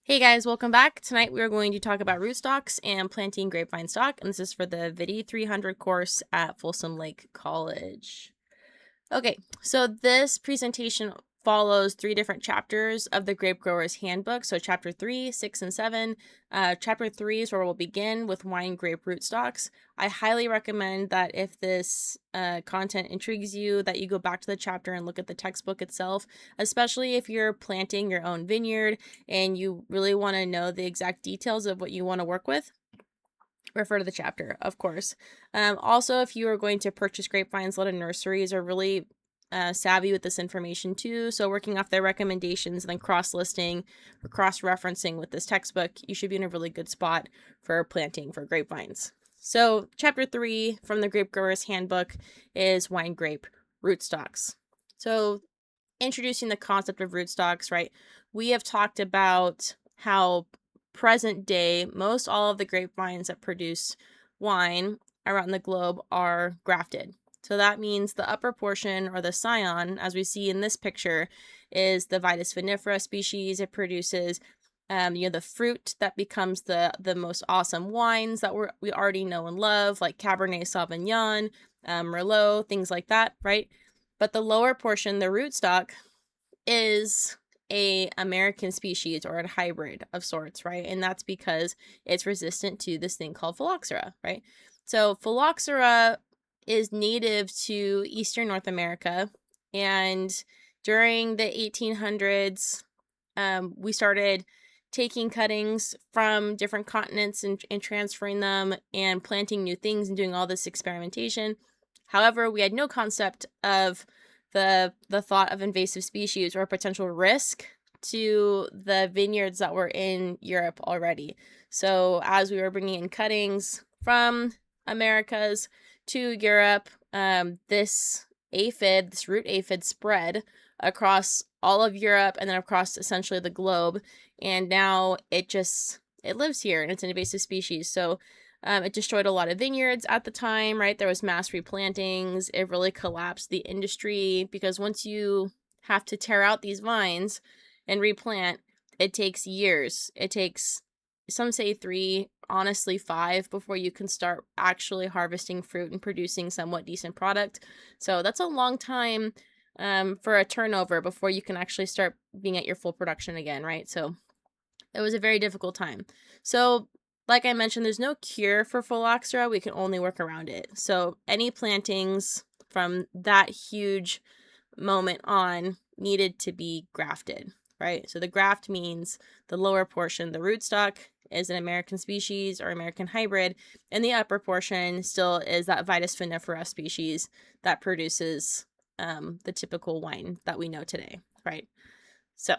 Hey guys, welcome back. Tonight we are going to talk about rootstocks and planting grapevine stock, and this is for the VIDI 300 course at Folsom Lake College. Okay, so this presentation follows 3 different chapters of the Grape Grower's Handbook. So chapter 3, 6, and 7. Chapter 3 is where we'll begin with wine grape rootstocks. I highly recommend that if this content intrigues you, that you go back to the chapter and look at the textbook itself, especially if you're planting your own vineyard and you really want to know the exact details of what you want to work with. Refer to the chapter, of course. Also, if you are going to purchase grapevines, a lot of nurseries are really savvy with this information too. So working off their recommendations and then cross-listing or cross-referencing with this textbook, you should be in a really good spot for planting for grapevines. So chapter 3 from the Grape Grower's Handbook is wine grape rootstocks. So introducing the concept of rootstocks, right? We have talked about how present day, most all of the grapevines that produce wine around the globe are grafted. So that means the upper portion, or the scion, as we see in this picture, is the Vitis vinifera species. It produces the fruit that becomes the most awesome wines that we already know and love, like Cabernet Sauvignon, Merlot, things like that, right? But the lower portion, the rootstock, is a American species or a hybrid of sorts, right? And that's because it's resistant to this thing called phylloxera, right? So phylloxera is native to Eastern North America, and during the 1800s, we started taking cuttings from different continents and transferring them and planting new things and doing all this experimentation. However, we had no concept of the thought of invasive species or potential risk to the vineyards that were in Europe already. So as we were bringing in cuttings from Americas to Europe, this root aphid spread across all of Europe and then across essentially the globe. And now it lives here and it's an invasive species. So it destroyed a lot of vineyards at the time, right? There was mass replantings. It really collapsed the industry because once you have to tear out these vines and replant, it takes years. It takes, some say 3, honestly 5, before you can start actually harvesting fruit and producing somewhat decent product. So that's a long time for a turnover before you can actually start being at your full production again, right? So it was a very difficult time. So like I mentioned, there's no cure for phylloxera. We can only work around it. So any plantings from that huge moment on needed to be grafted, right? So the graft means the lower portion, the rootstock, is an American species or American hybrid, and the upper portion still is that Vitis vinifera species that produces the typical wine that we know today, right? So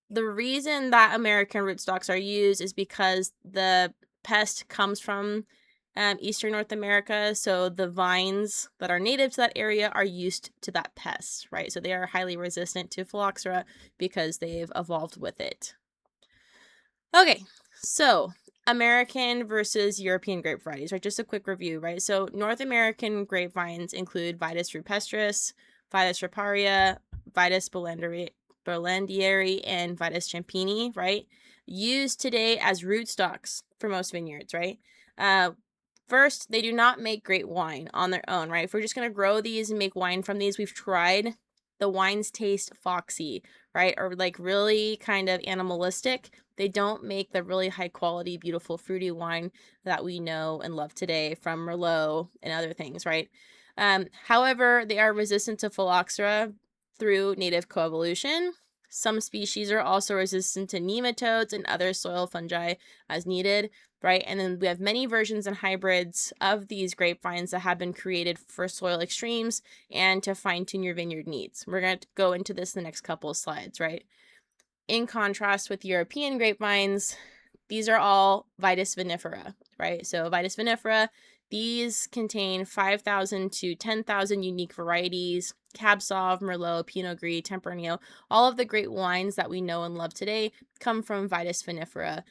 the reason that American rootstocks are used is because the pest comes from Eastern North America. So the vines that are native to that area are used to that pest, right? So they are highly resistant to phylloxera because they've evolved with it. Okay, so American versus European grape varieties, right? Just a quick review, right? So North American grapevines include Vitis rupestris, Vitis riparia, Vitis Berlandieri, and Vitis champini, right? Used today as rootstocks for most vineyards, right? First, they do not make great wine on their own, right? If we're just going to grow these and make wine from these, we've tried, the wines taste foxy, right? Or like really kind of animalistic. They don't make the really high quality, beautiful, fruity wine that we know and love today from Merlot and other things, right? However, they are resistant to phylloxera through native coevolution. Some species are also resistant to nematodes and other soil fungi as needed, right? And then we have many versions and hybrids of these grapevines that have been created for soil extremes and to fine-tune your vineyard needs. We're going to go into this in the next couple of slides, right? In contrast with European grapevines, these are all Vitis vinifera, right? So Vitis vinifera, these contain 5,000 to 10,000 unique varieties. Cab Sauv, Merlot, Pinot Gris, Tempranillo, all of the great wines that we know and love today come from Vitis vinifera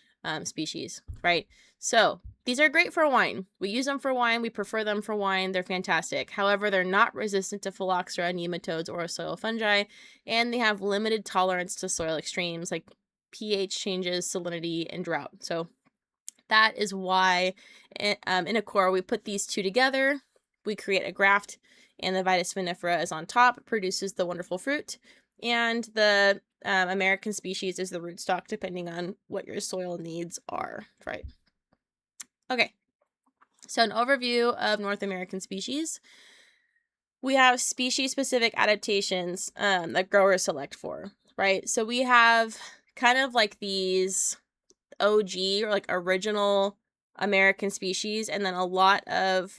species, right? So these are great for wine. We use them for wine. We prefer them for wine. They're fantastic. However, they're not resistant to phylloxera, nematodes, or soil fungi, and they have limited tolerance to soil extremes like pH changes, salinity, and drought. So that is why in a core we put these two together, we create a graft, and the Vitis vinifera is on top, produces the wonderful fruit, and the American species is the rootstock, depending on what your soil needs are, right? Okay, so an overview of North American species. We have species-specific adaptations that growers select for, right? So we have kind of like these OG or like original American species, and then a lot of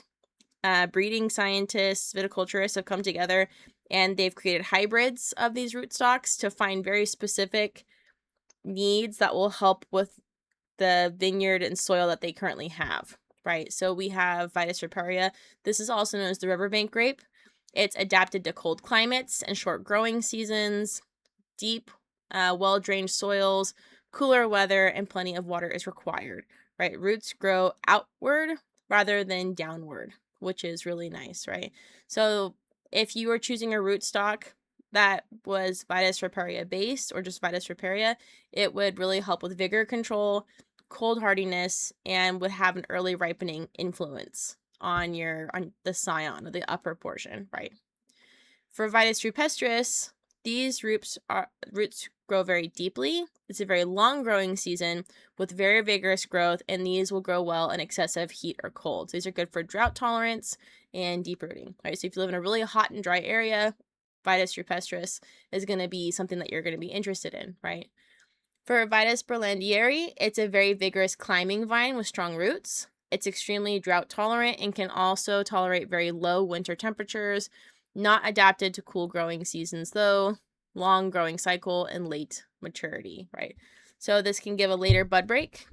breeding scientists, viticulturists have come together and they've created hybrids of these rootstocks to find very specific needs that will help with the vineyard and soil that they currently have, right? So we have Vitis riparia. This is also known as the riverbank grape. It's adapted to cold climates and short growing seasons. Deep, well-drained soils, cooler weather, and plenty of water is required, right? Roots grow outward rather than downward, which is really nice, right? So if you were choosing a rootstock that was Vitis riparia based or just Vitis riparia, it would really help with vigor control, cold hardiness, and would have an early ripening influence on the scion or the upper portion, right? For Vitis rupestris, these roots grow very deeply. It's a very long growing season with very vigorous growth, and these will grow well in excessive heat or cold. So these are good for drought tolerance and deep rooting, right? So if you live in a really hot and dry area, Vitis rupestris is going to be something that you're going to be interested in, right? For Vitis berlandieri, it's a very vigorous climbing vine with strong roots. It's extremely drought tolerant and can also tolerate very low winter temperatures, not adapted to cool growing seasons though, long growing cycle, and late maturity, right? So this can give a later bud break,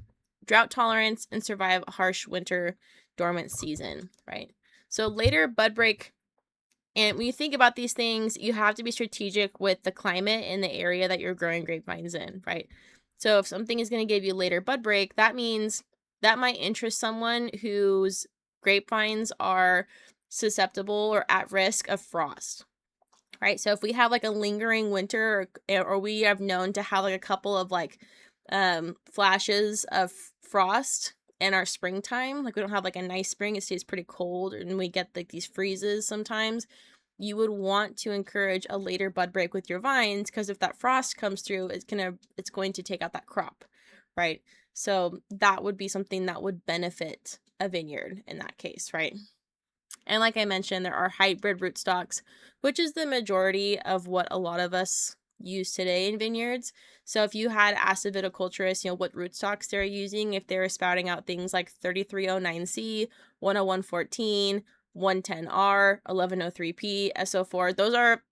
drought tolerance, and survive a harsh winter dormant season, right? So later bud break, and when you think about these things, you have to be strategic with the climate and the area that you're growing grapevines in, right? So if something is going to give you later bud break, that means that might interest someone whose grapevines are susceptible or at risk of frost, right? So if we have like a lingering winter, or we have known to have like a couple of like flashes of frost in our springtime, like we don't have like a nice spring, it stays pretty cold, and we get like these freezes sometimes, you would want to encourage a later bud break with your vines, because if that frost comes through, it's going to take out that crop, right? So that would be something that would benefit a vineyard in that case, right? And like I mentioned, there are hybrid rootstocks, which is the majority of what a lot of us use today in vineyards. So if you had asked a viticulturist, what rootstocks they're using, if they're spouting out things like 3309C, 10114, 110R, 1103P, SO4, those are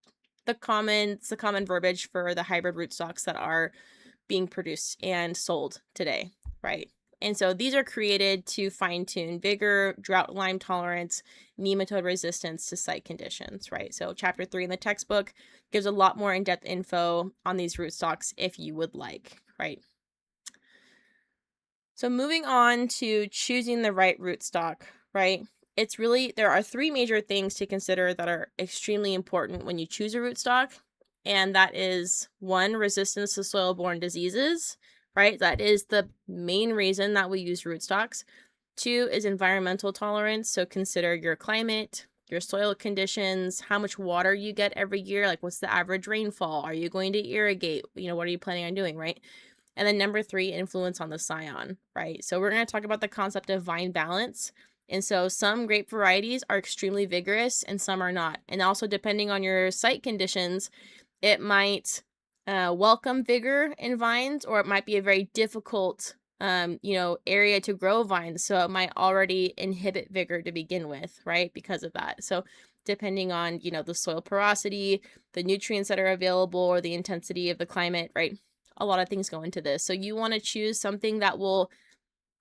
the common verbiage for the hybrid rootstocks that are being produced and sold today, right? And so these are created to fine-tune vigor, drought Lyme tolerance, nematode resistance to site conditions, right? So chapter 3 in the textbook gives a lot more in-depth info on these rootstocks if you would like, right? So moving on to choosing the right rootstock, right? There are 3 major things to consider that are extremely important when you choose a rootstock. And that is 1, resistance to soil-borne diseases, right? That is the main reason that we use rootstocks. 2 is environmental tolerance. So consider your climate, your soil conditions, how much water you get every year, like what's the average rainfall? Are you going to irrigate? What are you planning on doing, right? And then number 3, influence on the scion, right? So we're going to talk about the concept of vine balance. And so some grape varieties are extremely vigorous and some are not. And also depending on your site conditions, it might welcome vigor in vines, or it might be a very difficult, area to grow vines. So it might already inhibit vigor to begin with, right? Because of that. So depending on, the soil porosity, the nutrients that are available, or the intensity of the climate, right? A lot of things go into this. So you want to choose something that will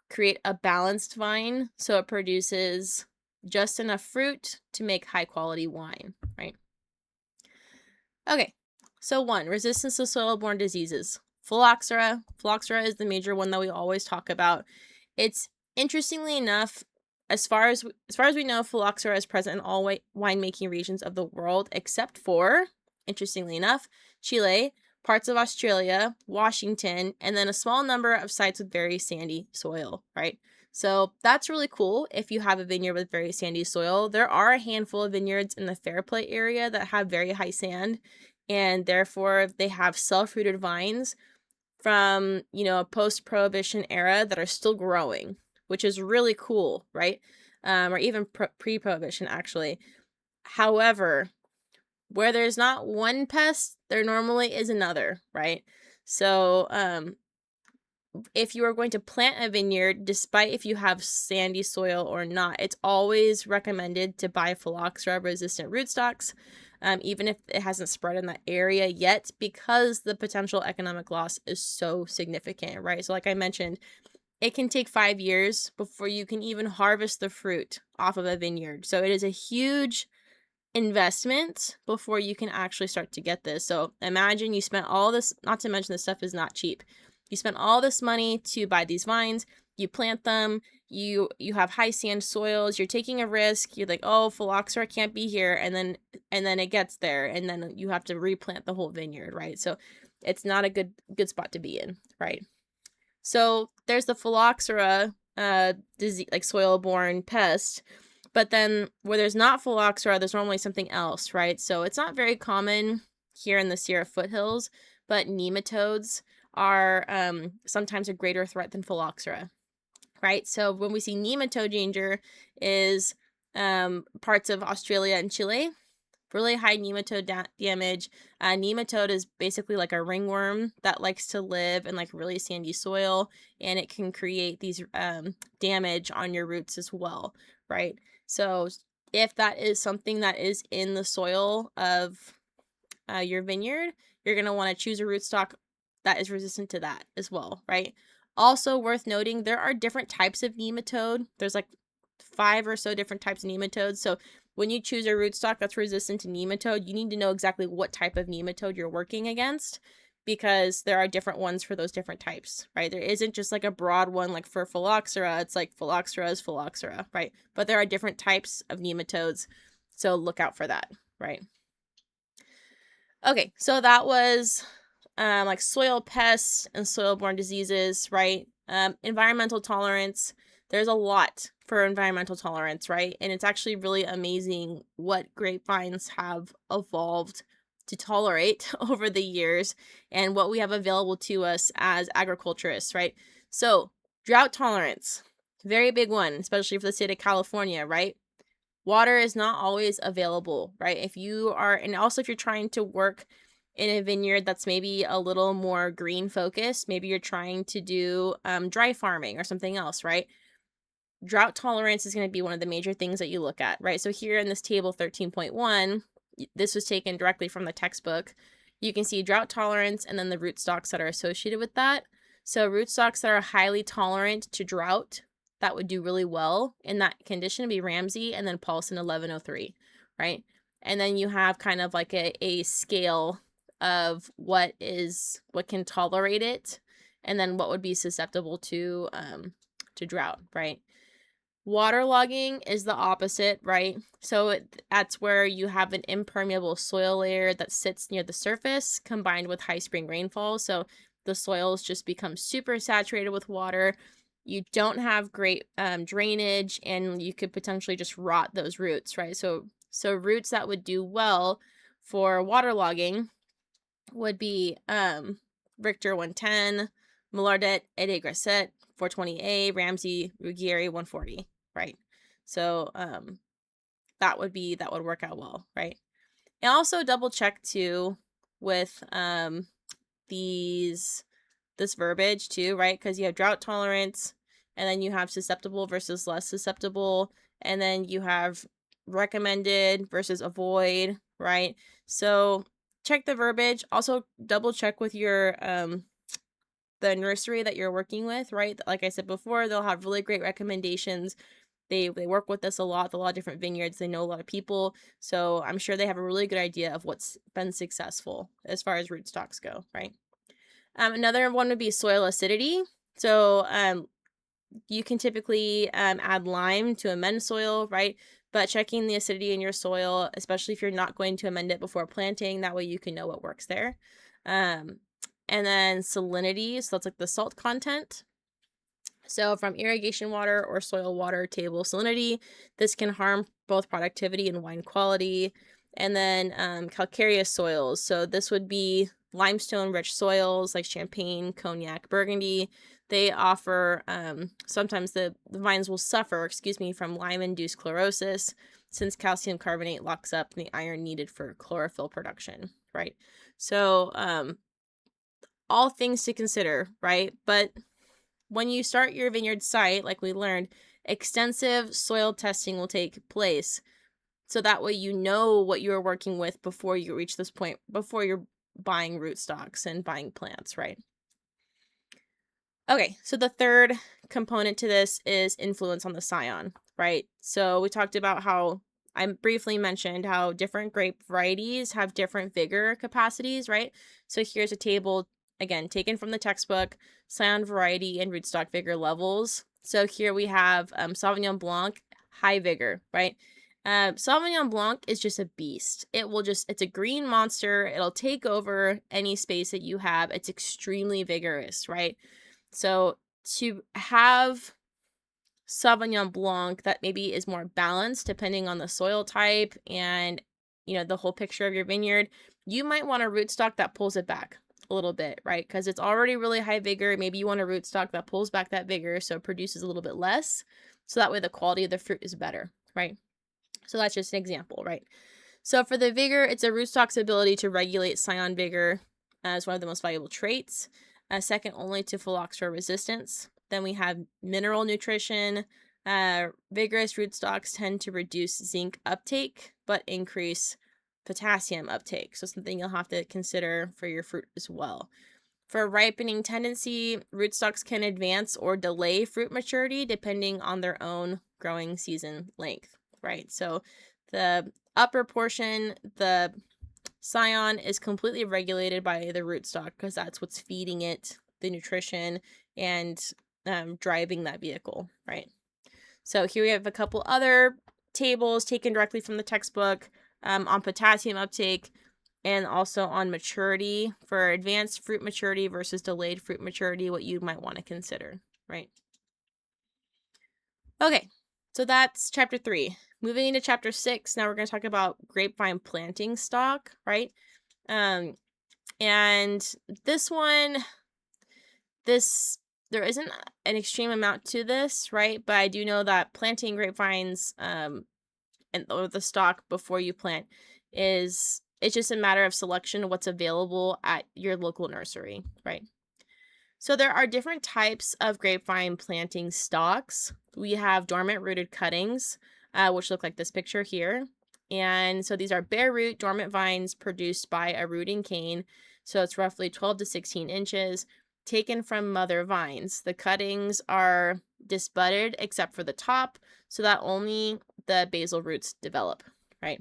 create a balanced vine so it produces just enough fruit to make high quality wine, right? Okay, so 1, resistance to soil-borne diseases. Phylloxera. Phylloxera is the major one that we always talk about. It's, interestingly enough, as far as we know, phylloxera is present in all winemaking regions of the world except for, interestingly enough, Chile. parts of Australia, Washington, and then a small number of sites with very sandy soil, right? So that's really cool if you have a vineyard with very sandy soil. There are a handful of vineyards in the Fairplay area that have very high sand, and therefore they have self-rooted vines from, a post-prohibition era that are still growing, which is really cool, right? Or even pre-prohibition, actually. However, where there's not one pest, there normally is another, right? So, if you are going to plant a vineyard, despite if you have sandy soil or not, it's always recommended to buy phylloxera-resistant rootstocks, even if it hasn't spread in that area yet, because the potential economic loss is so significant, right? So like I mentioned, it can take 5 years before you can even harvest the fruit off of a vineyard. So it is a huge investment before you can actually start to get this. So imagine you spent all this, not to mention this stuff is not cheap. You spent all this money to buy these vines, you plant them, you have high sand soils, you're taking a risk, you're like, oh, phylloxera can't be here, and then it gets there, and then you have to replant the whole vineyard, right? So it's not a good spot to be in, right? So there's the phylloxera disease, like soil-borne pest. But then where there's not phylloxera, there's normally something else, right? So it's not very common here in the Sierra foothills, but nematodes are sometimes a greater threat than phylloxera, right? So when we see nematode danger is parts of Australia and Chile, really high nematode damage. Nematode is basically like a ringworm that likes to live in like really sandy soil, and it can create these damage on your roots as well, right? So if that is something that is in the soil of your vineyard, you're going to want to choose a rootstock that is resistant to that as well, right? Also worth noting, there are different types of nematode. There's like 5 or so different types of nematodes. So when you choose a rootstock that's resistant to nematode, you need to know exactly what type of nematode you're working against, because there are different ones for those different types, right? There isn't just like a broad one like for phylloxera. It's like phylloxera is phylloxera, right? But there are different types of nematodes, so look out for that, right? Okay, so that was like soil pests and soil-borne diseases, right? Environmental tolerance. There's a lot for environmental tolerance, right? And it's actually really amazing what grapevines have evolved to tolerate over the years and what we have available to us as agriculturists, right? So, drought tolerance, very big one, especially for the state of California, right? Water is not always available, right? If you are, and also if you're trying to work in a vineyard that's maybe a little more green focused, maybe you're trying to do dry farming or something else, right? Drought tolerance is going to be one of the major things that you look at, right? So here in this table 13.1, this was taken directly from the textbook. You can see drought tolerance and then the rootstocks that are associated with that. So rootstocks that are highly tolerant to drought, that would do really well in that condition would be Ramsey and then Paulson 1103, right? And then you have kind of like a scale of what can tolerate it, and then what would be susceptible to drought, right? Waterlogging is the opposite, right? So that's where you have an impermeable soil layer that sits near the surface combined with high spring rainfall. So the soils just become super saturated with water. You don't have great drainage, and you could potentially just rot those roots, right? So roots that would do well for waterlogging would be Richter 110, Millardet, Ede Grasset, 420A, Ramsey, Ruggieri 140, right? So that would work out well, right? And also double check too with this verbiage too, right? Because you have drought tolerance, and then you have susceptible versus less susceptible, and then you have recommended versus avoid, right? So check the verbiage. Also double check with your the nursery that you're working with, right? Like I said before, they'll have really great recommendations. They work with us a lot of different vineyards. They know a lot of people, so I'm sure they have a really good idea of what's been successful as far as rootstocks go, right? Another one would be soil acidity. So you can typically add lime to amend soil, right? But checking the acidity in your soil, especially if you're not going to amend it before planting, that way you can know what works there. And then salinity, so that's like the salt content. So from irrigation water or soil water table salinity, this can harm both productivity and wine quality. And then calcareous soils. So this would be limestone-rich soils like Champagne, Cognac, Burgundy. They offer, sometimes the vines will suffer, from lime-induced chlorosis, since calcium carbonate locks up the iron needed for chlorophyll production, right? So all things to consider, right? But when you start your vineyard site, like we learned, extensive soil testing will take place. So that way you know what you're working with before you reach this point, before you're buying rootstocks and buying plants, right? Okay, so the third component to this is influence on the scion, right? So we talked about how I briefly mentioned how different grape varieties have different vigor capacities, right? So here's a table, again, taken from the textbook, scion variety and rootstock vigor levels. So here we have Sauvignon Blanc, high vigor, right? Sauvignon Blanc is just a beast. It's a green monster. It'll take over any space that you have. It's extremely vigorous, right? So to have Sauvignon Blanc that maybe is more balanced depending on the soil type and, the whole picture of your vineyard, you might want a rootstock that pulls it back a little bit, right? Because it's already really high vigor. Maybe you want a rootstock that pulls back that vigor so it produces a little bit less. So that way the quality of the fruit is better, right? So that's just an example, right? So for the vigor, it's a rootstock's ability to regulate scion vigor as one of the most valuable traits, second only to phylloxera resistance. Then we have mineral nutrition. Vigorous rootstocks tend to reduce zinc uptake, but increase potassium uptake. So something you'll have to consider for your fruit as well. For ripening tendency, rootstocks can advance or delay fruit maturity depending on their own growing season length, right? So the upper portion, the scion, is completely regulated by the rootstock because that's what's feeding it the nutrition and driving that vehicle, right? So here we have a couple other tables taken directly from the textbook on potassium uptake and also on maturity for advanced fruit maturity versus delayed fruit maturity, what you might want to consider, right? Okay, so that's chapter 3. Moving into chapter 6, now we're going to talk about grapevine planting stock, right? And this one, there isn't an extreme amount to this, right? But I do know that planting grapevines or the stock before you plant it's just a matter of selection of what's available at your local nursery, right? So there are different types of grapevine planting stocks. We have dormant rooted cuttings, which look like this picture here. And so these are bare root dormant vines produced by a rooting cane. So it's roughly 12 to 16 inches, taken from mother vines. The cuttings are disbudded except for the top, so that only the basal roots develop, right?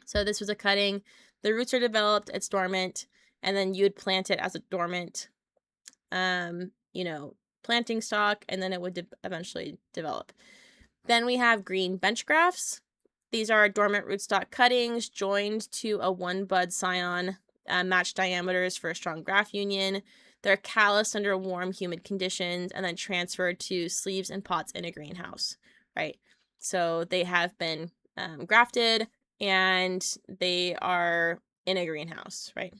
So this was a cutting. The roots are developed, it's dormant, and then you would plant it as a dormant planting stock, and then it would eventually develop. Then we have green bench grafts. These are dormant rootstock cuttings joined to a one bud scion, matched diameters for a strong graft union. They're calloused under warm, humid conditions and then transferred to sleeves and pots in a greenhouse, right? So they have been grafted and they are in a greenhouse, right?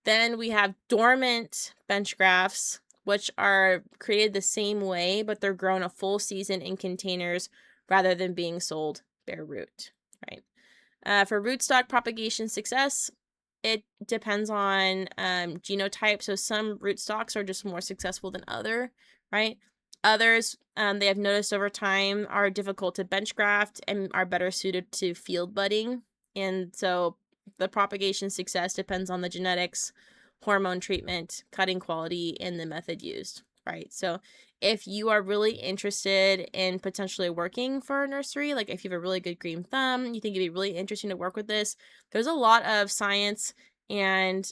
Then we have dormant bench grafts, which are created the same way, but they're grown a full season in containers rather than being sold bare root, right? For rootstock propagation success, it depends on genotype. So some rootstocks are just more successful than other, right? Others, they have noticed over time, are difficult to bench graft and are better suited to field budding. And so the propagation success depends on the genetics, hormone treatment, cutting quality, and the method used, right? So if you are really interested in potentially working for a nursery, like if you have a really good green thumb, you think it'd be really interesting to work with this, there's a lot of science and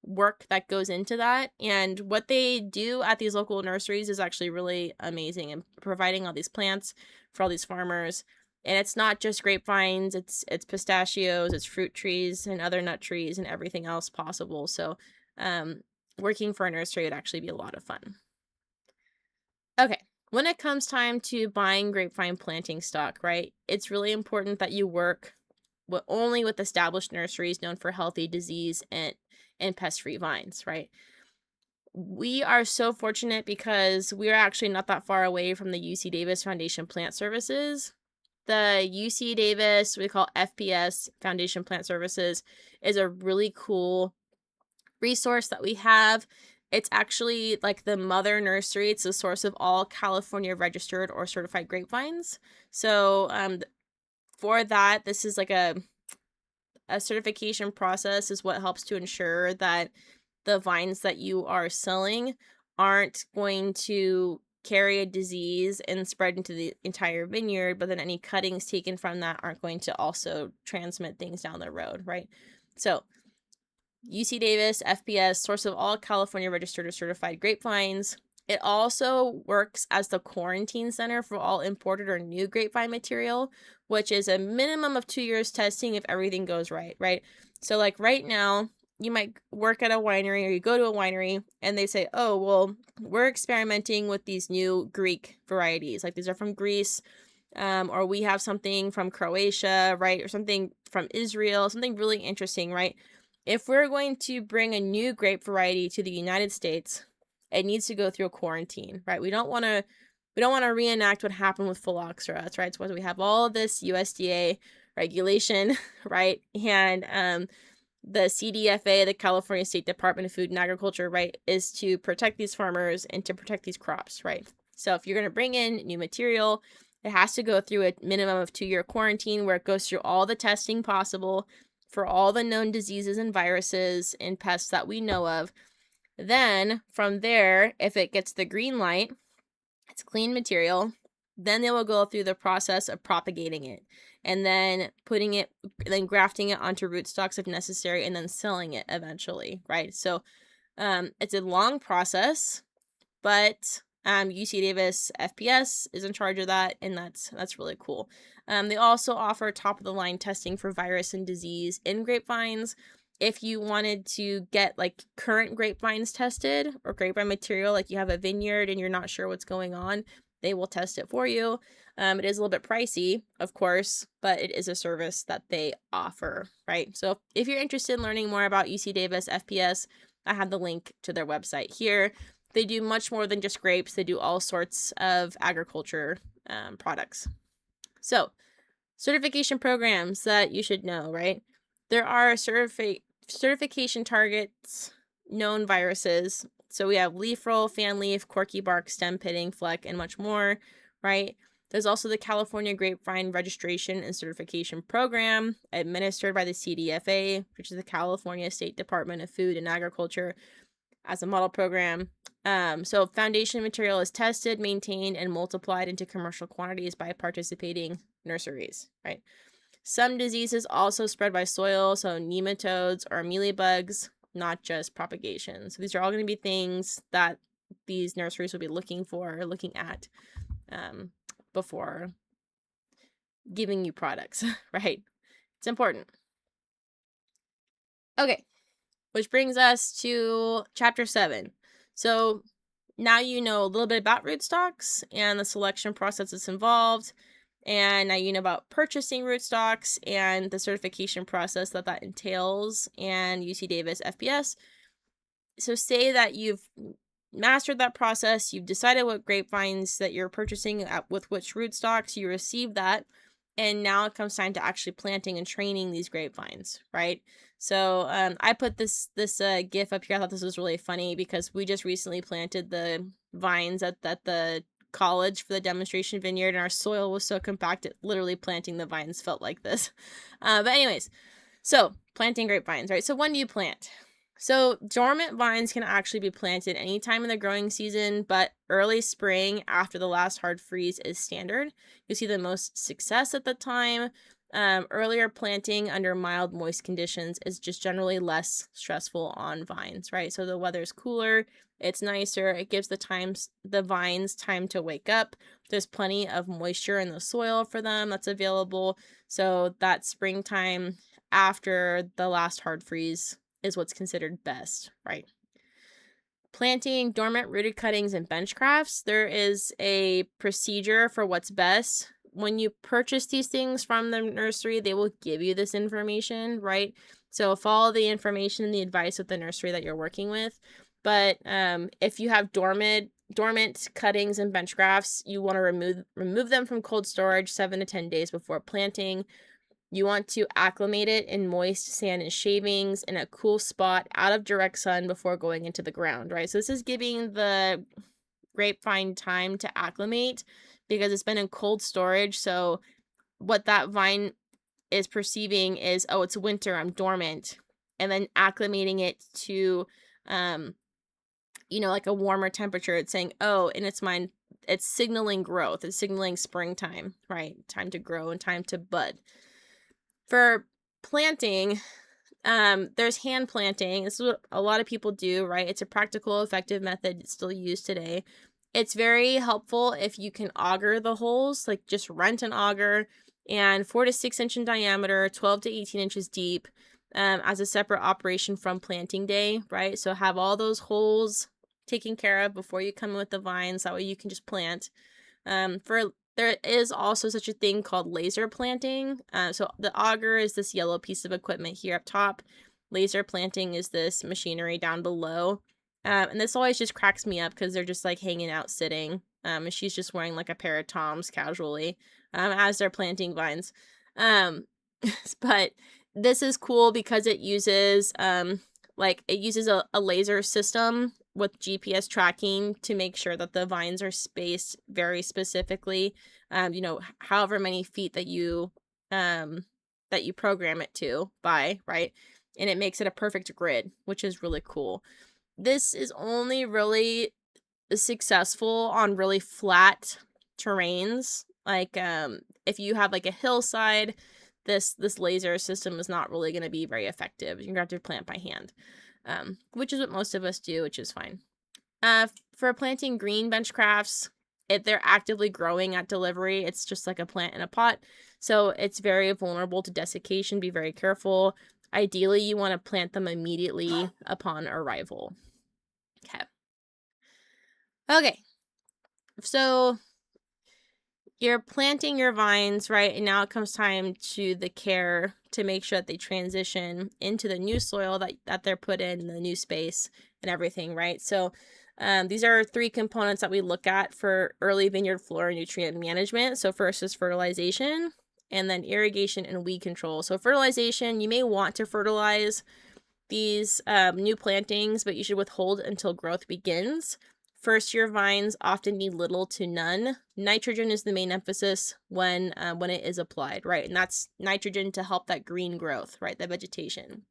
work that goes into that. And what they do at these local nurseries is actually really amazing, and providing all these plants for all these farmers. And it's not just grapevines, it's pistachios, it's fruit trees and other nut trees and everything else possible. So working for a nursery would actually be a lot of fun. Okay, when it comes time to buying grapevine planting stock, right, it's really important that you work only with established nurseries known for healthy, disease, and pest-free vines, right? We are so fortunate because we are actually not that far away from the UC Davis Foundation Plant Services. The UC Davis, we call FPS, Foundation Plant Services, is a really cool resource that we have. It's actually like the mother nursery. It's the source of all California registered or certified grapevines. So for that, this is like a certification process is what helps to ensure that the vines that you are selling aren't going to carry a disease and spread into the entire vineyard, but then any cuttings taken from that aren't going to also transmit things down the road, right? So UC Davis, FPS, source of all California registered or certified grapevines. It also works as the quarantine center for all imported or new grapevine material, which is a minimum of 2 years testing if everything goes right, right? So like right now, you might work at a winery or you go to a winery and they say, oh, well, we're experimenting with these new Greek varieties. Like these are from Greece, or we have something from Croatia, right? Or something from Israel, something really interesting, right? If we're going to bring a new grape variety to the United States, it needs to go through a quarantine, right? We don't want to reenact what happened with phylloxera, right? It's why we have all of this USDA regulation, right? And the CDFA, the California State Department of Food and Agriculture, right, is to protect these farmers and to protect these crops, right? So if you're going to bring in new material, it has to go through a minimum of 2-year quarantine where it goes through all the testing possible for all the known diseases and viruses and pests that we know of. Then from there, if it gets the green light, it's clean material, then they will go through the process of propagating it and then grafting it onto rootstocks if necessary, and then selling it eventually, right? So it's a long process, but UC Davis FPS is in charge of that, and that's really cool. They also offer top of the line testing for virus and disease in grapevines. If you wanted to get like current grapevines tested or grapevine material, like you have a vineyard and you're not sure what's going on, they will test it for you. It is a little bit pricey, of course, but it is a service that they offer, right? So if you're interested in learning more about UC Davis FPS, I have the link to their website here. They do much more than just grapes. They do all sorts of agriculture products. So certification programs that you should know, right? There are certification targets, known viruses. So we have leaf roll, fan leaf, corky bark, stem pitting, fleck, and much more, right? There's also the California Grapevine Registration and Certification Program administered by the CDFA, which is the California State Department of Food and Agriculture, as a model program. So foundation material is tested, maintained, and multiplied into commercial quantities by participating nurseries, right? Some diseases also spread by soil, so nematodes or mealybugs, not just propagation. So these are all going to be things that these nurseries will be looking at before giving you products, right? It's important. Okay, which brings us to chapter 7. So now you know a little bit about rootstocks and the selection process that's involved. And now you know about purchasing rootstocks and the certification process that entails, and UC Davis FPS. So say that you've mastered that process, you've decided what grapevines that you're purchasing with which rootstocks, you received that, and now it comes time to actually planting and training these grapevines, right? So I put this GIF up here. I thought this was really funny because we just recently planted the vines at the college for the demonstration vineyard, and our soil was so compacted, literally planting the vines felt like this. But anyways, so planting grapevines, right? So when do you plant? So dormant vines can actually be planted anytime in the growing season, but early spring after the last hard freeze is standard. You see the most success at the time. Earlier planting under mild, moist conditions is just generally less stressful on vines, right? So the weather's cooler, It's nicer. It gives the vines time to wake up. There's plenty of moisture in the soil for them that's available. So that springtime after the last hard freeze is what's considered best, right? Planting dormant rooted cuttings and bench crafts, there is a procedure for what's best. When you purchase these things from the nursery, they will give you this information, right? So follow the information and the advice of the nursery that you're working with. But if you have dormant cuttings and bench grafts, you want to remove them from cold storage 7 to 10 days before planting. You want to acclimate it in moist sand and shavings in a cool spot out of direct sun before going into the ground, right? So this is giving the grapevine time to acclimate because it's been in cold storage. So what that vine is perceiving is, oh, it's winter, I'm dormant. And then acclimating it to, like a warmer temperature. It's saying, oh, in its mind, it's signaling growth. It's signaling springtime, right? Time to grow and time to bud. For planting, there's hand planting. This is what a lot of people do, right? It's a practical, effective method. It's still used today. It's very helpful if you can auger the holes, like just rent an auger, and 4 to 6 inch in diameter, 12 to 18 inches deep, as a separate operation from planting day, right? So have all those holes taken care of before you come in with the vines. That way you can just plant. There is also such a thing called laser planting. So the auger is this yellow piece of equipment here up top. Laser planting is this machinery down below. And this always just cracks me up because they're just like hanging out sitting. And she's just wearing like a pair of Toms casually as they're planting vines. But this is cool because it uses a laser system with GPS tracking to make sure that the vines are spaced very specifically, however many feet that you program it to by, right? And it makes it a perfect grid, which is really cool. This is only really successful on really flat terrains. Like if you have like a hillside, this laser system is not really going to be very effective. You're going to have to plant by hand. Which is what most of us do, which is fine. For planting green bench crafts, they're actively growing at delivery. It's just like a plant in a pot. So it's very vulnerable to desiccation. Be very careful. Ideally, you want to plant them immediately upon arrival. Okay. So you're planting your vines, right? And now it comes time to the care to make sure that they transition into the new soil that they're put in, the new space and everything, right? So these are 3 components that we look at for early vineyard flora nutrient management. So first is fertilization, and then irrigation and weed control. So fertilization, you may want to fertilize these new plantings, but you should withhold until growth begins. First year vines often need little to none. Nitrogen is the main emphasis when it is applied, right? And that's nitrogen to help that green growth, right? The vegetation.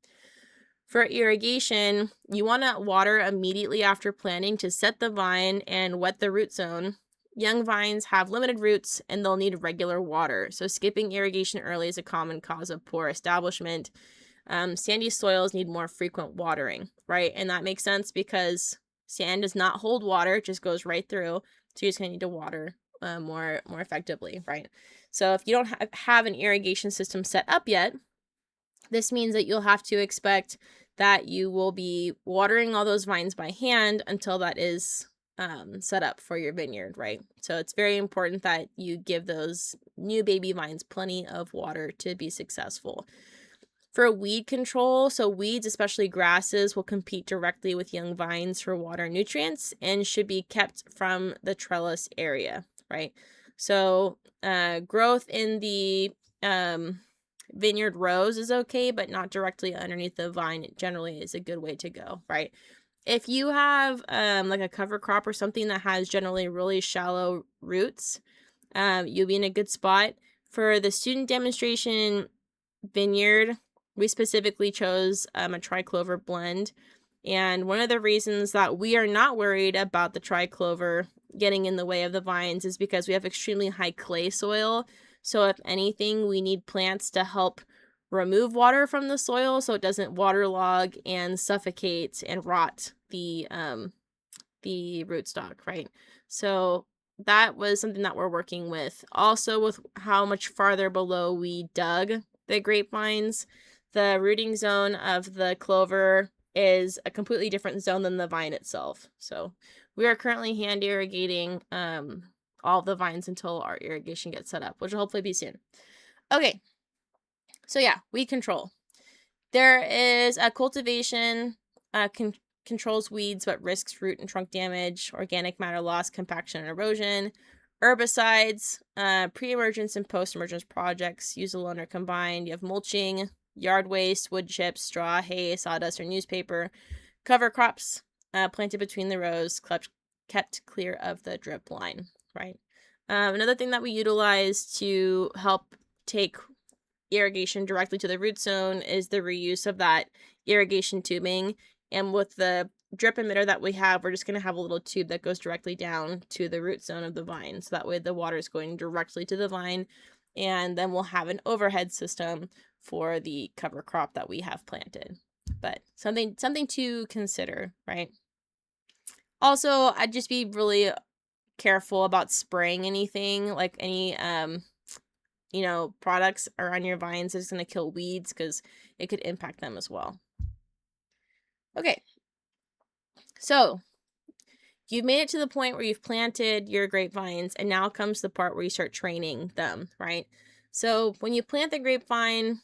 For irrigation, you want to water immediately after planting to set the vine and wet the root zone. Young vines have limited roots and they'll need regular water. So skipping irrigation early is a common cause of poor establishment. Sandy soils need more frequent watering, right? And that makes sense because sand does not hold water, it just goes right through. So you're just going to need to water more effectively, right? So if you don't have an irrigation system set up yet, this means that you'll have to expect that you will be watering all those vines by hand until that is set up for your vineyard, right? So it's very important that you give those new baby vines plenty of water to be successful. For weed control, so weeds, especially grasses, will compete directly with young vines for water and nutrients and should be kept from the trellis area, right? So growth in the vineyard rows is okay, but not directly underneath the vine generally is a good way to go, right? If you have like a cover crop or something that has generally really shallow roots, you'll be in a good spot. For the student demonstration vineyard, we specifically chose a triclover blend. And one of the reasons that we are not worried about the triclover getting in the way of the vines is because we have extremely high clay soil. So if anything, we need plants to help remove water from the soil so it doesn't waterlog and suffocate and rot the the rootstock, right? So that was something that we're working with. Also, with how much farther below we dug the grapevines, the rooting zone of the clover is a completely different zone than the vine itself. So we are currently hand irrigating all the vines until our irrigation gets set up, which will hopefully be soon. Okay, so yeah, weed control. There is a cultivation controls weeds but risks root and trunk damage, organic matter loss, compaction, and erosion. Herbicides, pre-emergence and post-emergence projects used alone or combined. You have mulching, yard waste, wood chips, straw, hay, sawdust, or newspaper. Cover crops planted between the rows, kept clear of the drip line, right? Another thing that we utilize to help take irrigation directly to the root zone is the reuse of that irrigation tubing. And with the drip emitter that we have, we're just going to have a little tube that goes directly down to the root zone of the vine. So that way the water is going directly to the vine. And then we'll have an overhead system for the cover crop that we have planted. But something to consider, right? Also, I'd just be really careful about spraying anything, like any products around your vines is going to kill weeds because it could impact them as well. Okay, so you've made it to the point where you've planted your grapevines, and now comes the part where you start training them, right? So when you plant the grapevine,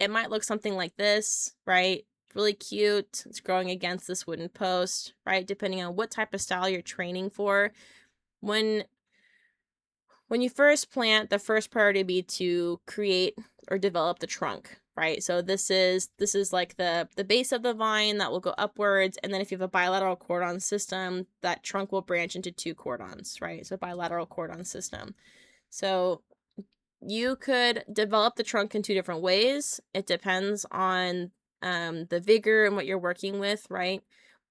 it might look something like this, right? Really cute. It's growing against this wooden post, right? Depending on what type of style you're training for. When you first plant, the first priority would be to create or develop the trunk, right? So this is like the base of the vine that will go upwards, and then if you have a bilateral cordon system, that trunk will branch into 2 cordons, right? So bilateral cordon system. So you could develop the trunk in 2 different ways. It depends on the vigor and what you're working with, right?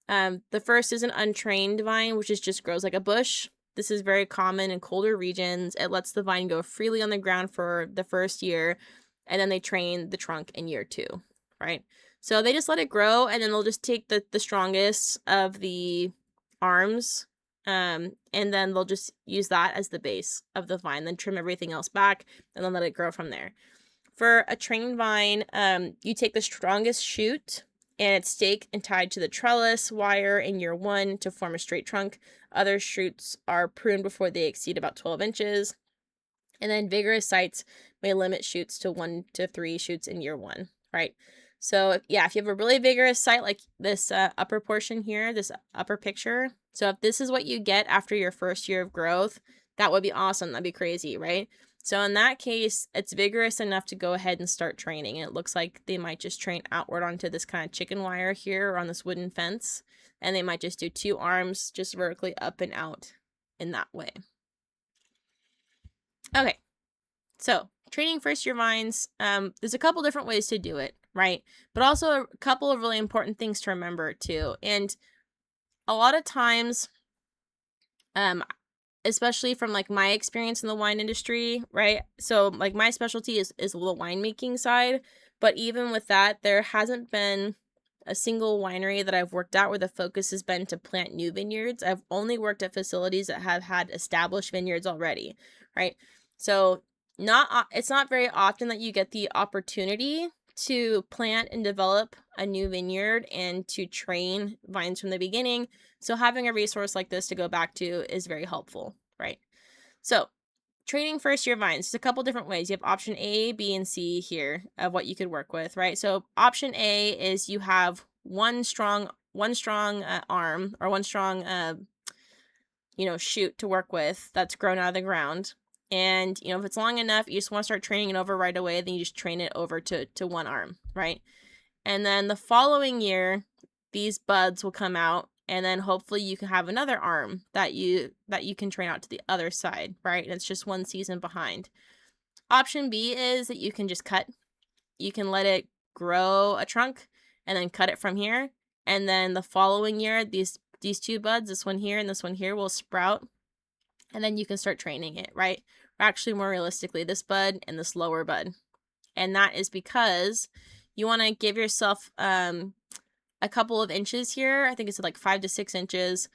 The first is an untrained vine, which just grows like a bush. This is very common in colder regions. It lets the vine go freely on the ground for the first year, and then they train the trunk in year 2, right? So they just let it grow, and then they'll just take the strongest of the arms, and then they'll just use that as the base of the vine, then trim everything else back, and then let it grow from there. For a trained vine, you take the strongest shoot, and it's staked and tied to the trellis wire in year 1 to form a straight trunk. Other shoots are pruned before they exceed about 12 inches. And then vigorous sites may limit shoots to 1 to 3 shoots in year 1, right? So yeah, if you have a really vigorous site like this upper portion here, this upper picture, so if this is what you get after your first year of growth, that would be awesome. That'd be crazy, right? So in that case, it's vigorous enough to go ahead and start training. And it looks like they might just train outward onto this kind of chicken wire here or on this wooden fence. And they might just do 2 arms just vertically up and out in that way. Okay, so training first year vines, there's a couple different ways to do it, right? But also a couple of really important things to remember too. And a lot of times, especially from like my experience in the wine industry, right? So like my specialty is the winemaking side, but even with that, there hasn't been a single winery that I've worked at where the focus has been to plant new vineyards. I've only worked at facilities that have had established vineyards already, right? So it's not very often that you get the opportunity to plant and develop a new vineyard and to train vines from the beginning. So having a resource like this to go back to is very helpful, right? So training first year vines, there's a couple different ways. You have option A, B, and C here of what you could work with, right? So option A is you have one strong arm or one strong shoot to work with that's grown out of the ground. And, if it's long enough, you just want to start training it over right away, then you just train it over to one arm, right? And then the following year, these buds will come out, and then hopefully you can have another arm that you can train out to the other side, right? And it's just one season behind. Option B is that you can just cut. You can let it grow a trunk and then cut it from here. And then the following year, these 2 buds, this one here and this one here, will sprout. And then you can start training it, right? Or actually, more realistically, this bud and this lower bud. And that is because you want to give yourself a couple of inches here. I think it's like 5 to 6 inches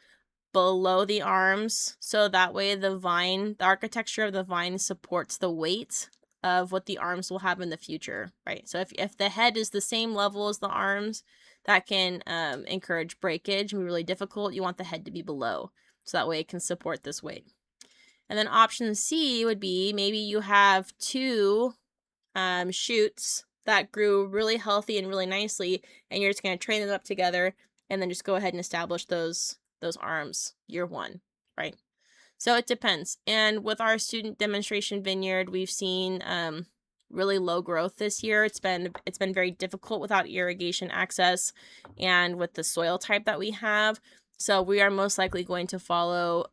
below the arms, so that way the architecture of the vine supports the weight of what the arms will have in the future, right? So if the head is the same level as the arms, that can encourage breakage and be really difficult. You want the head to be below, so that way it can support this weight. And then option C would be maybe you have two shoots that grew really healthy and really nicely, and you're just going to train them up together and then just go ahead and establish those arms year one, right? So it depends. And with our student demonstration vineyard, we've seen really low growth this year. It's been very difficult without irrigation access and with the soil type that we have. So we are most likely going to follow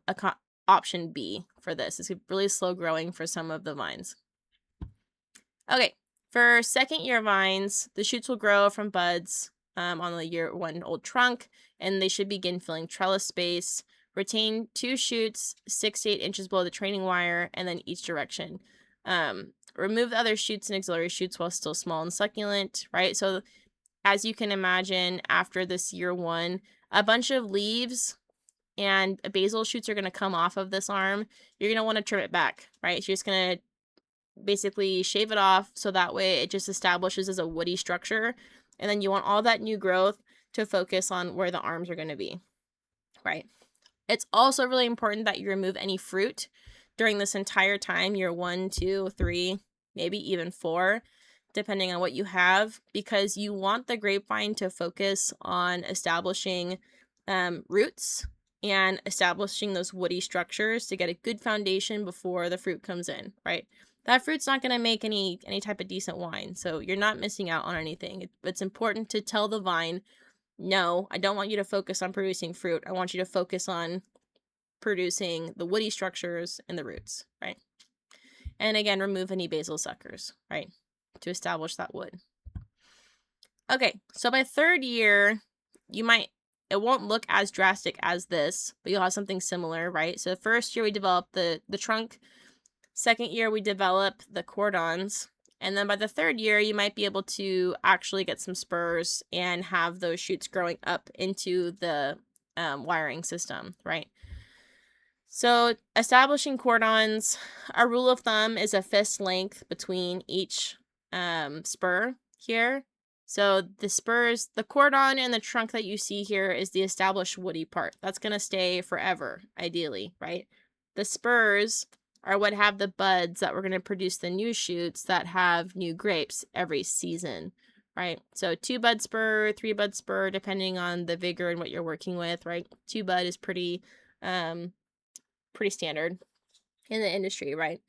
option B for this. It's really slow growing for some of the vines. Okay, for second year vines, the shoots will grow from buds on the year one old trunk, and they should begin filling trellis space. Retain 2 shoots 6 to 8 inches below the training wire, and then each direction. Remove the other shoots and auxiliary shoots while still small and succulent, right? So as you can imagine, after this year one, a bunch of leaves and basil shoots are going to come off of this arm. You're going to want to trim it back, right? So you're just going to basically shave it off so that way it just establishes as a woody structure. And then you want all that new growth to focus on where the arms are going to be, right? It's also really important that you remove any fruit during this entire time, year 1, 2, 3, maybe even 4, depending on what you have, because you want the grapevine to focus on establishing roots and establishing those woody structures to get a good foundation before the fruit comes in, right? That fruit's not going to make any type of decent wine, so you're not missing out on anything. It's important to tell the vine, no, I don't want you to focus on producing fruit. I want you to focus on producing the woody structures and the roots, right? And again, remove any basil suckers, right, to establish that wood. Okay, so by third year, it won't look as drastic as this, but you'll have something similar, right? So the first year we develop the trunk. Second year we develop the cordons. And then by the third year, you might be able to actually get some spurs and have those shoots growing up into the wiring system, right? So establishing cordons, a rule of thumb is a fist length between each spur here. So the spurs, the cordon and the trunk that you see here is the established woody part. That's going to stay forever, ideally, right? The spurs are what have the buds that we're going to produce the new shoots that have new grapes every season, right? So 2 bud spur, 3 bud spur, depending on the vigor and what you're working with, right? 2 bud is pretty standard in the industry, right?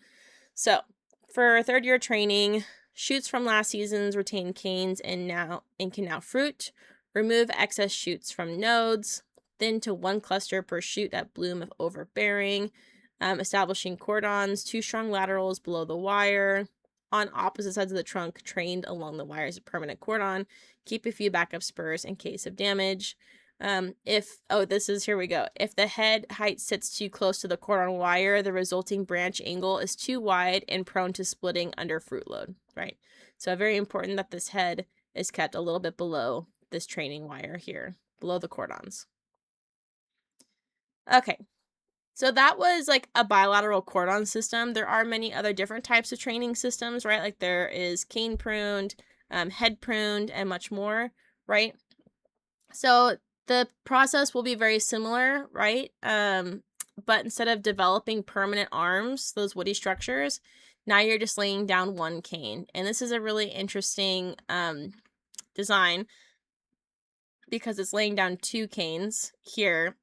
So for third year training, shoots from last season's retain canes and can now fruit. Remove excess shoots from nodes, thin to 1 cluster per shoot at bloom if overbearing. Establishing cordons, 2 strong laterals below the wire. On opposite sides of the trunk, trained along the wires of permanent cordon. Keep a few backup spurs in case of damage. Here we go. If the head height sits too close to the cordon wire, the resulting branch angle is too wide and prone to splitting under fruit load, right? So very important that this head is kept a little bit below this training wire here, below the cordons. Okay, so that was like a bilateral cordon system. There are many other different types of training systems, right? Like there is cane pruned, head pruned, and much more, right? So the process will be very similar, right? But instead of developing permanent arms, those woody structures, now you're just laying down 1 cane. And this is a really interesting design because it's laying down 2 canes here.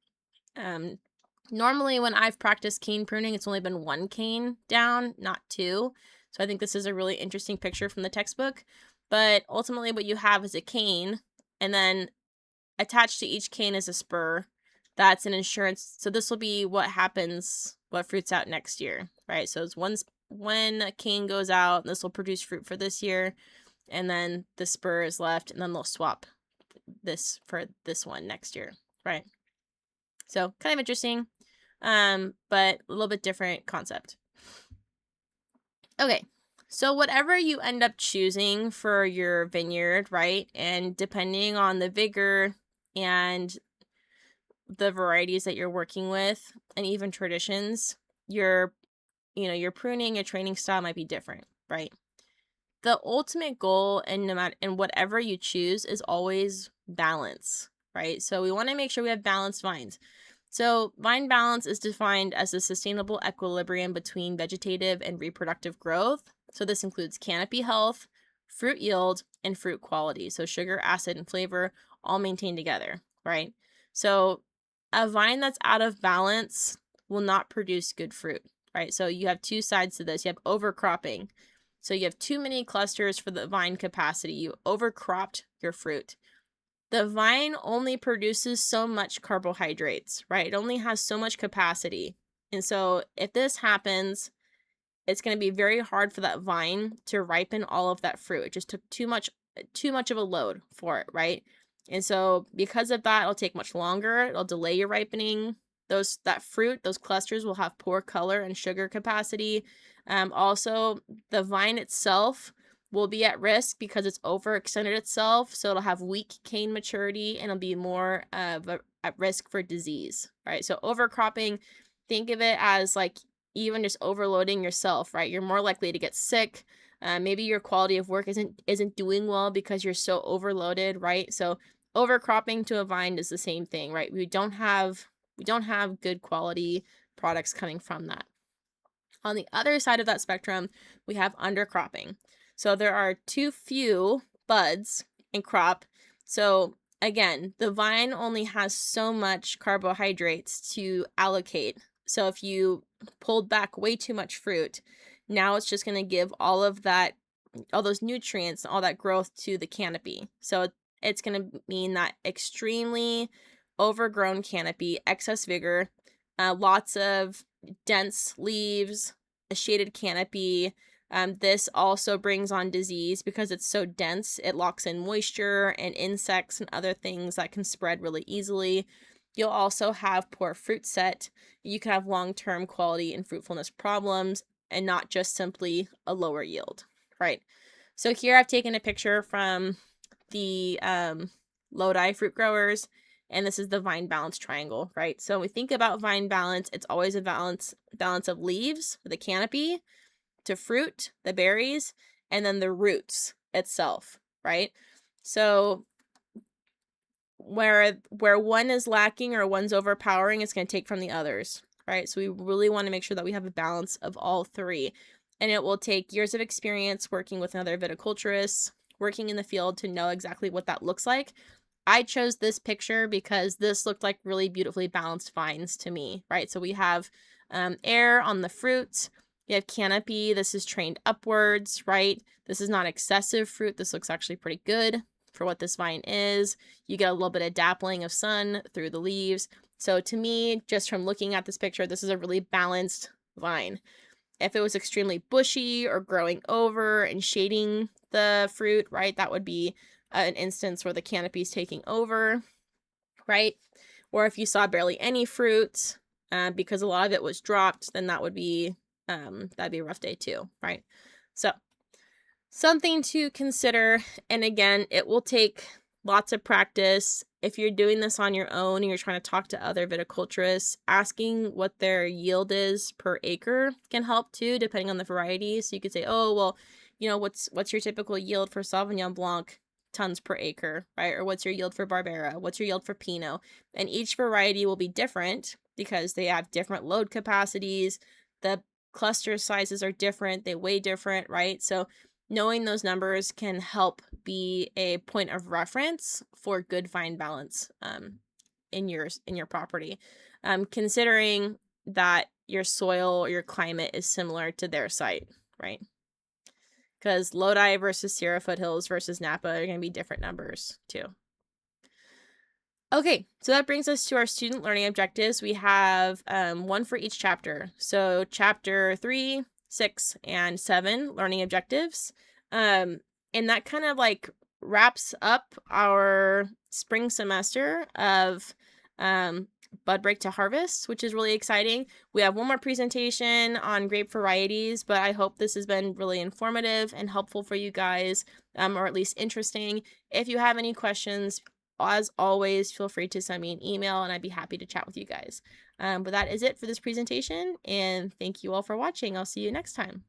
Normally when I've practiced cane pruning, it's only been 1 cane down, not 2. So I think this is a really interesting picture from the textbook. But ultimately what you have is a cane, and then attached to each cane is a spur. That's an insurance. So this will be what fruits out next year, right? So it's when a cane goes out, this will produce fruit for this year, and then the spur is left, and then they'll swap this for this one next year, right? So kind of interesting, but a little bit different concept. Okay, so whatever you end up choosing for your vineyard, right, and depending on the vigor and the varieties that you're working with and even traditions, your pruning, your training style might be different, right? The ultimate goal in no matter in whatever you choose is always balance, right? So we want to make sure we have balanced vines. So vine balance is defined as a sustainable equilibrium between vegetative and reproductive growth. So this includes canopy health, fruit yield, and fruit quality. So sugar, acid, and flavor all maintained together, right? So a vine that's out of balance will not produce good fruit, right? So you have two sides to this. You have overcropping. So you have too many clusters for the vine capacity. You overcropped your fruit. The vine only produces so much carbohydrates, right? It only has so much capacity. And so if this happens, it's going to be very hard for that vine to ripen all of that fruit. It just took too much of a load for it, right? And so because of that, it'll take much longer. It'll delay your ripening. Those clusters will have poor color and sugar capacity. Also, the vine itself will be at risk because it's overextended itself. So it'll have weak cane maturity and it'll be more at risk for disease, right? So overcropping, think of it as like even just overloading yourself, right? You're more likely to get sick. Maybe your quality of work isn't doing well because you're so overloaded, right? So overcropping to a vine is the same thing, right? We don't have good quality products coming from that. On the other side of that spectrum, we have undercropping. So there are too few buds in crop. So again, the vine only has so much carbohydrates to allocate. So if you pulled back way too much fruit, now it's just going to give all those nutrients, all that growth to the canopy. So it's going to mean that extremely overgrown canopy, excess vigor, lots of dense leaves, a shaded canopy. This also brings on disease because it's so dense. It locks in moisture and insects and other things that can spread really easily. You'll also have poor fruit set. You can have long-term quality and fruitfulness problems and not just simply a lower yield, right? So here I've taken a picture from the Lodi fruit growers, and this is the vine balance triangle, right? So when we think about vine balance, it's always a balance of leaves, the canopy, to fruit, the berries, and then the roots itself, right? So where one is lacking or one's overpowering, it's going to take from the others, right? So we really want to make sure that we have a balance of all three. And it will take years of experience working with another viticulturist, working in the field to know exactly what that looks like. I chose this picture because this looked like really beautifully balanced vines to me, right? So we have air on the fruits. You have canopy. This is trained upwards, right? This is not excessive fruit. This looks actually pretty good for what this vine is. You get a little bit of dappling of sun through the leaves. So to me, just from looking at this picture, this is a really balanced vine. If it was extremely bushy or growing over and shading the fruit, right, that would be an instance where the canopy is taking over, right? Or if you saw barely any fruit because a lot of it was dropped, then that'd be a rough day too, right? So something to consider. And again, it will take lots of practice. If you're doing this on your own and you're trying to talk to other viticulturists, asking what their yield is per acre can help too, depending on the variety. So you could say, oh, well, what's your typical yield for Sauvignon Blanc tons per acre, right? Or what's your yield for Barbera? What's your yield for Pinot? And each variety will be different because they have different load capacities. The cluster sizes are different. They weigh different, right? So knowing those numbers can help be a point of reference for good vine balance in your property, considering that your soil or your climate is similar to their site, right? Because Lodi versus Sierra Foothills versus Napa are going to be different numbers too. Okay, so that brings us to our student learning objectives. We have one for each chapter. So chapter 3, 6, and 7 learning objectives. And that kind of like wraps up our spring semester of bud break to harvest, which is really exciting. We have one more presentation on grape varieties, but I hope this has been really informative and helpful for you guys, or at least interesting. If you have any questions, as always, feel free to send me an email and I'd be happy to chat with you guys. But that is it for this presentation, and thank you all for watching. I'll see you next time.